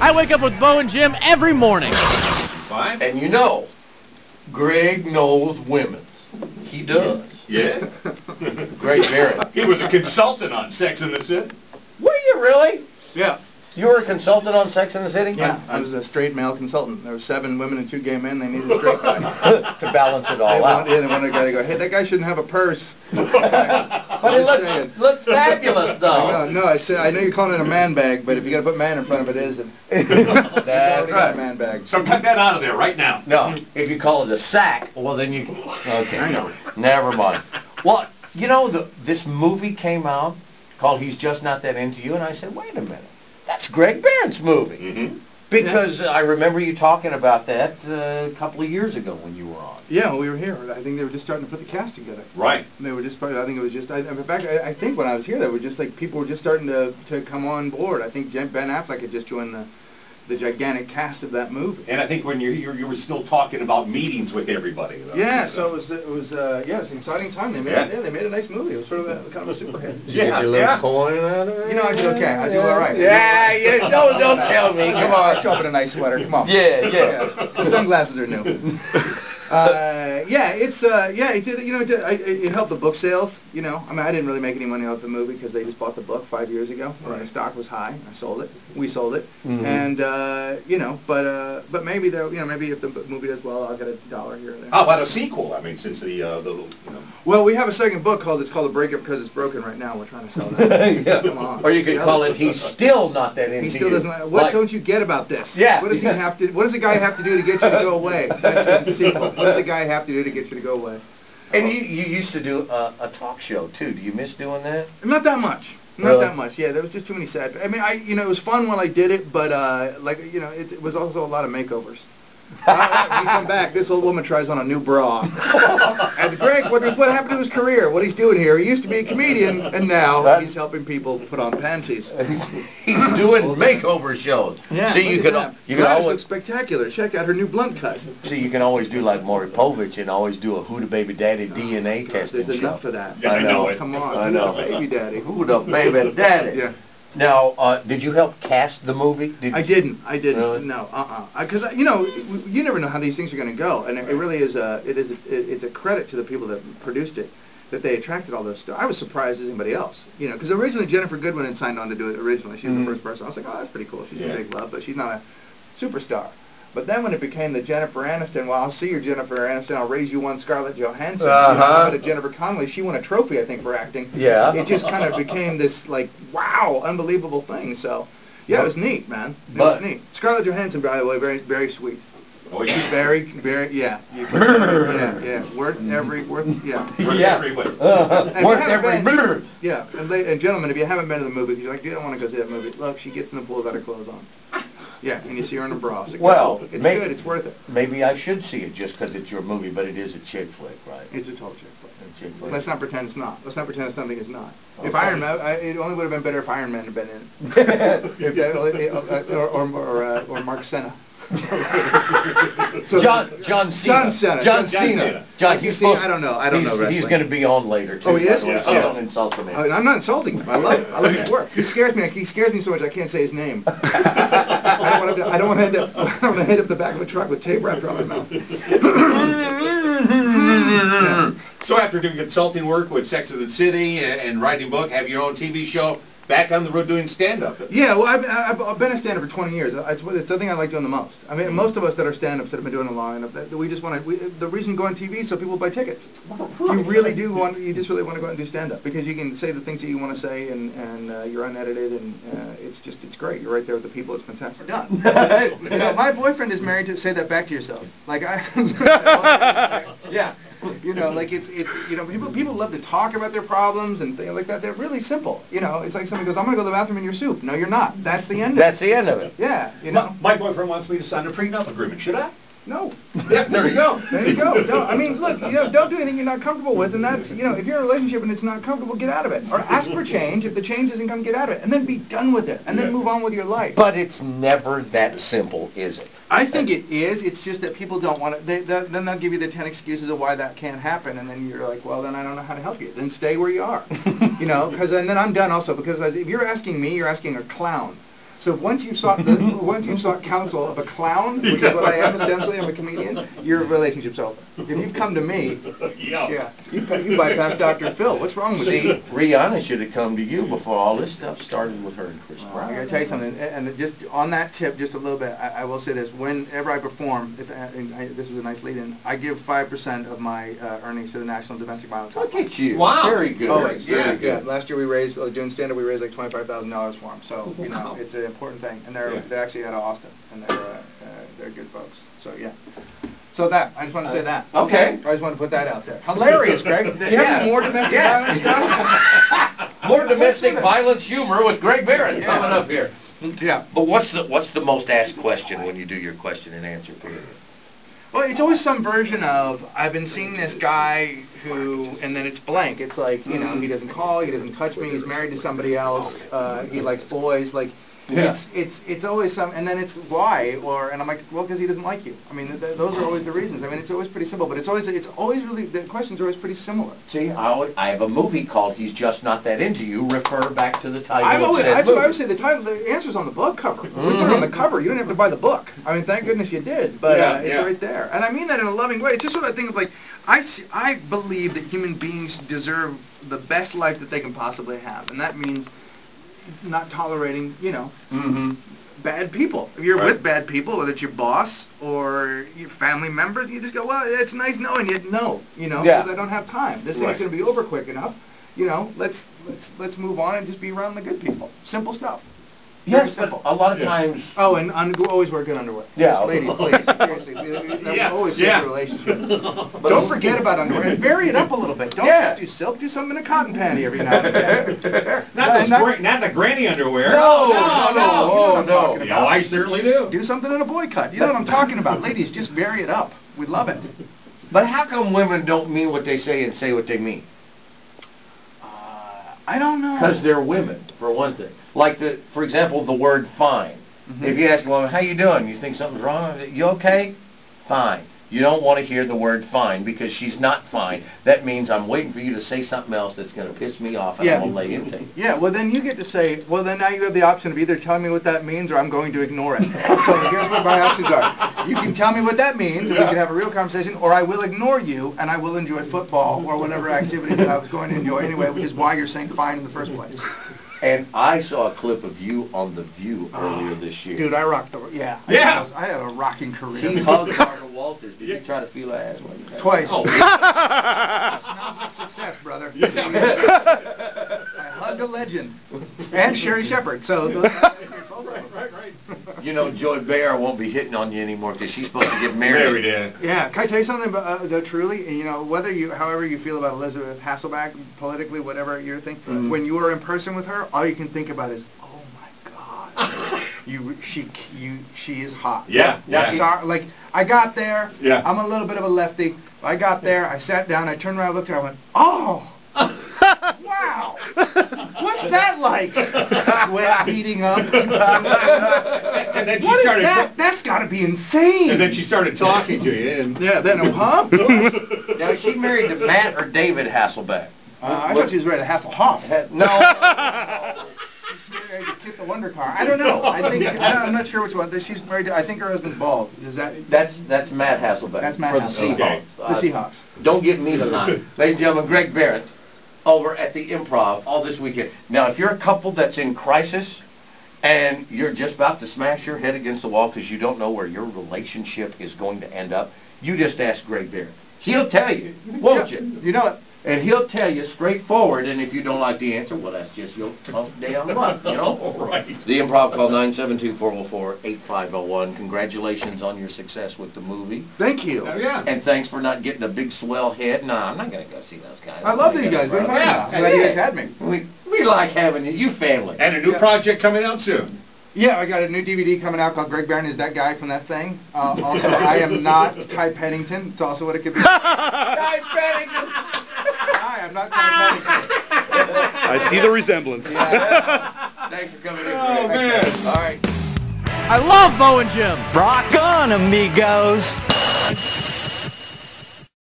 I wake up with Bo and Jim every morning. Fine. And you know, Greg knows women. He does. Yeah. Greg Berhendt. He was a consultant on Sex and the City. Were you really? Yeah. You were a consultant on Sex and the City? Yeah, I was a straight male consultant. There were 7 women and 2 gay men. They needed a straight guy. To balance it all out. Yeah, they wanted a guy to go, hey, that guy shouldn't have a purse. But it looks fabulous, though. No, I know you're calling it a man bag, but if you got to put man in front of it, it isn't. That's right. A man bag. So cut that out of there right now. No, if you call it a sack, well then you... Okay, I know. Never mind. Well, you know, this movie came out called He's Just Not That Into You, and I said, wait a minute. That's Greg Berhendt's movie. Mm-hmm. Because I remember you talking about that a couple of years ago when you were on. Yeah, we were here. I think they were just starting to put the cast together. Right. They were just I think it was just, in fact, I think when I was here, they were just like, people were just starting to come on board. I think Ben Affleck had just joined the gigantic cast of that movie. And I think when you were still talking about meetings with everybody. Yeah, so it was an exciting time. They made they made a nice movie. It was sort of kind of a super hit. Did you get your little coin out of it? You know, I do okay. I do all right. Yeah, don't tell me. Come on. I'll show up in a nice sweater. Come on. Yeah. The sunglasses are new. It did. You know, it helped the book sales. You know, I mean, I didn't really make any money off the movie because they just bought the book 5 years ago when the stock was high. I sold it. We sold it, and you know, but maybe maybe if the movie does well, I'll get $1 here or there. How about a sequel? I mean, since the you know. Well, we have a second book called A Breakup Because It's Broken right now. We're trying to sell that. Yeah. Come on. Or you could call it He's Still Not That Into You. He still doesn't. What don't you get about this? Yeah. What does he have to? What does a guy have to do to get you to go away? That's the sequel. What does a guy have to do to get you to go away? And you used to do a talk show too. Do you miss doing that? Not that much. Not that much. Yeah, there was just too many sad. I mean, it was fun while I did it, but it was also a lot of makeovers. When you come back, this old woman tries on a new bra. And Greg, what happened to his career? What he's doing here? He used to be a comedian, and now he's helping people put on panties. He's doing makeover shows. Yeah, see, you can always look spectacular. Check out her new blunt cut. See, you can always do like Maury Povich and always do a Who the Baby Daddy DNA testing There's show. enough of that. Yeah, I know. Come on. I know. Who's the baby daddy? Who the Baby Daddy? Yeah. Now, did you help cast the movie? I didn't. Really? No. Because you never know how these things are going to go, and it really is it's a credit to the people that produced it that they attracted all those stars. I was surprised as anybody else, you know, because originally Jennifer Goodwin had signed on to do it originally. She was the first person. I was like, oh, that's pretty cool. She's a big love, but she's not a superstar. But then when it became the Jennifer Aniston, well, I'll see you, Jennifer Aniston, I'll raise you one Scarlett Johansson. To Jennifer Connelly, she won a trophy, I think, for acting. Yeah. It just kind of became this, like, wow, unbelievable thing. So, yeah, it was neat, man. It was neat. Scarlett Johansson, by the way, very, very sweet. Oh, she's very, yeah. You can, yeah. Worth every way. Yeah. And gentlemen, if you haven't been to the movie, because you're like, you don't want to go see that movie, look, she gets in the pool without her clothes on. Yeah, and you see her in a bra. So well, it's good. It's worth it. Maybe I should see it just because it's your movie, but it is a chick flick, right? It's a total chick flick. Let's not pretend it's not. Let's not pretend it's something it's not. Okay. If Iron Man, it only would have been better if Iron Man had been in it. or Mark Senna. So John Cena. John Cena. I don't know wrestling. He's going to be on later too. Oh, he is? Don't insult him. I'm not insulting him. I love him. I love his work. He scares me. He scares me so much I can't say his name. I don't want to hit up the back of a truck with tape wrapped around my mouth. So after doing consulting work with Sex and the City and writing a book, have your own TV show, back on the road doing stand-up. Yeah, well, I've been a stand-up for 20 years. It's the thing I like doing the most. I mean, most of us that are stand-ups that have been doing it long enough, we just want to, the reason you go on TV is so people buy tickets. You really do want, you just really want to go out and do stand-up because you can say the things that you want to say and you're unedited and it's great. You're right there with the people. It's fantastic. Done. You know, my boyfriend is married to, say that back to yourself. Like, yeah. You know, like it's you know, people love to talk about their problems and things like that. They're really simple. You know, it's like somebody goes, I'm going to go to the bathroom in your soup. No, you're not. That's the end of it. That's the end of it. Yeah, you know. My boyfriend wants me to sign a prenup agreement. Should I? No. Yeah, there you go. There you go. No, I mean, look, you know, don't do anything you're not comfortable with, and that's, you know, if you're in a relationship and it's not comfortable, get out of it. Or ask for change. If the change doesn't come, get out of it. And then be done with it. And then move on with your life. But it's never that simple, is it? I think it is. It's just that people don't want to, then they'll give you the 10 excuses of why that can't happen, and then you're like, well, then I don't know how to help you. Then stay where you are. You know, and then I'm done also, because if you're asking me, you're asking a clown. So once you've sought counsel of a clown, which is what I am essentially, I'm a comedian, your relationship's over. If you've come to me, you bypass Dr. Phil. What's wrong with you? See, Rihanna should have come to you before all this stuff started with her and Chris Brown. I gotta tell you something, and just on that tip, just a little bit, I will say this: whenever I perform, this is a nice lead-in, I give 5% of my earnings to the National Domestic Violence Hotline. Look at you! Wow. Very good. Always, Very good. Last year we raised, doing stand-up, we raised like $25,000 for them. So you know, it's an important thing, and they're actually out of Austin, and they're good folks. So yeah. So I just want to say that. Okay. I just want to put that out there. Hilarious, Greg. Do you have any more domestic violence stuff? More domestic violence humor with Greg Berhendt coming up here. Yeah. But what's the most asked question when you do your question and answer period? Well, it's always some version of, I've been seeing this guy who, and then it's blank. It's like, you know, he doesn't call, he doesn't touch me, he's married to somebody else, he likes boys, like, it's always some, and then it's why, and I'm like, well, because he doesn't like you. I mean, those are always the reasons. I mean, it's always pretty simple, but it's always really, the questions are always pretty similar. See, I have a movie called He's Just Not That Into You. Refer back to the title of said That's movie. what I would say. The answer's on the book cover. We put it on the cover. You don't have to buy the book. I mean, thank goodness you did, but it's right there. And I mean that in a loving way. It's just what I think of, like, I believe that human beings deserve the best life that they can possibly have, and that means not tolerating, you know, bad people. If you're with bad people, whether it's your boss or your family members, you just go, well, it's nice knowing you. No, you know, because I don't have time. This thing's going to be over quick enough. You know, let's move on and just be around the good people. Simple stuff. Yes, but a lot of times... Oh, and always wear good underwear. Yeah. Ladies, please, seriously. That will always save the relationship. But don't forget about underwear. And vary it up a little bit. Don't just do silk. Do something in a cotton panty every now and then. Not the granny underwear. No. No. You know what I'm talking about. Yeah, I certainly do. Do something in a boy cut. You know what I'm talking about. Ladies, just vary it up. We love it. But how come women don't mean what they say and say what they mean? I don't know. Because they're women, for one thing. Like, for example, the word fine. If you ask a woman, how you doing? You think something's wrong? You okay? Fine. You don't want to hear the word fine because she's not fine. That means I'm waiting for you to say something else that's going to piss me off and I'm going to lay into you. Yeah, well then you get to say, well then now you have the option of either telling me what that means or I'm going to ignore it. So here's what my options are. You can tell me what that means and we can have a real conversation, or I will ignore you and I will enjoy football or whatever activity that I was going to enjoy anyway, which is why you're saying fine in the first place. And I saw a clip of you on The View earlier this year. Dude, I rocked the... Yeah. I had a rocking career. He hugged Barbara Walters. Did you try to feel her ass? Twice. Oh. It smells like success, brother. I hugged a legend. And Sherry Shepherd. So... Right. You know, Joy Behar won't be hitting on you anymore because she's supposed to get married. Yeah. Can I tell you something about, though, truly, you know, however you feel about Elizabeth Hasselbeck, politically, whatever your thing, when you are in person with her, all you can think about is, oh my God, she is hot. Yeah. Sorry, like, I got there, Yeah. I'm a little bit of a lefty, I got there, I sat down, I turned around, looked at her, I went, oh! Wow! What's that like? Sweat heating up. And then she What started. is that? That's got to be insane. And then she started talking to you. And Now, is she married to Matt or David Hasselbeck? I thought she was married to Hasselhoff. No. She's married to Kit the Wonder Car. I don't know. I'm not sure which one. She's married to, I think her husband's bald. Is that? That's Matt Hasselbeck. That's Matt for the Hasselbeck. Seahawks. The Seahawks. Don't get me to lie. Ladies and gentlemen, Greg Berhendt over at the Improv all this weekend. Now, if you're a couple that's in crisis and you're just about to smash your head against the wall because you don't know where your relationship is going to end up, you just ask Greg Berhendt. He'll tell you, won't you? You know it. And he'll tell you straightforward, and if you don't like the answer, well, that's just your tough damn luck, you know? Right. The Improv, call 972-404-8501. Congratulations on your success with the movie. Thank you. Oh, yeah. And thanks for not getting a big swell head. No, I'm not going to go see those guys. I love that you guys. What are you talking about? I'm glad you guys had me. We like having you. You family. And a new project coming out soon. Yeah, I got a new DVD coming out called Greg Berhendt is that guy from that thing. Also, I am not Ty Pennington. It's also what it could be. Ty Pennington. Hi, I'm not Ty Pennington. I see the resemblance. Yeah. Thanks for coming in, Greg. Oh, man. All right. I love Bo and Jim. Rock on, amigos.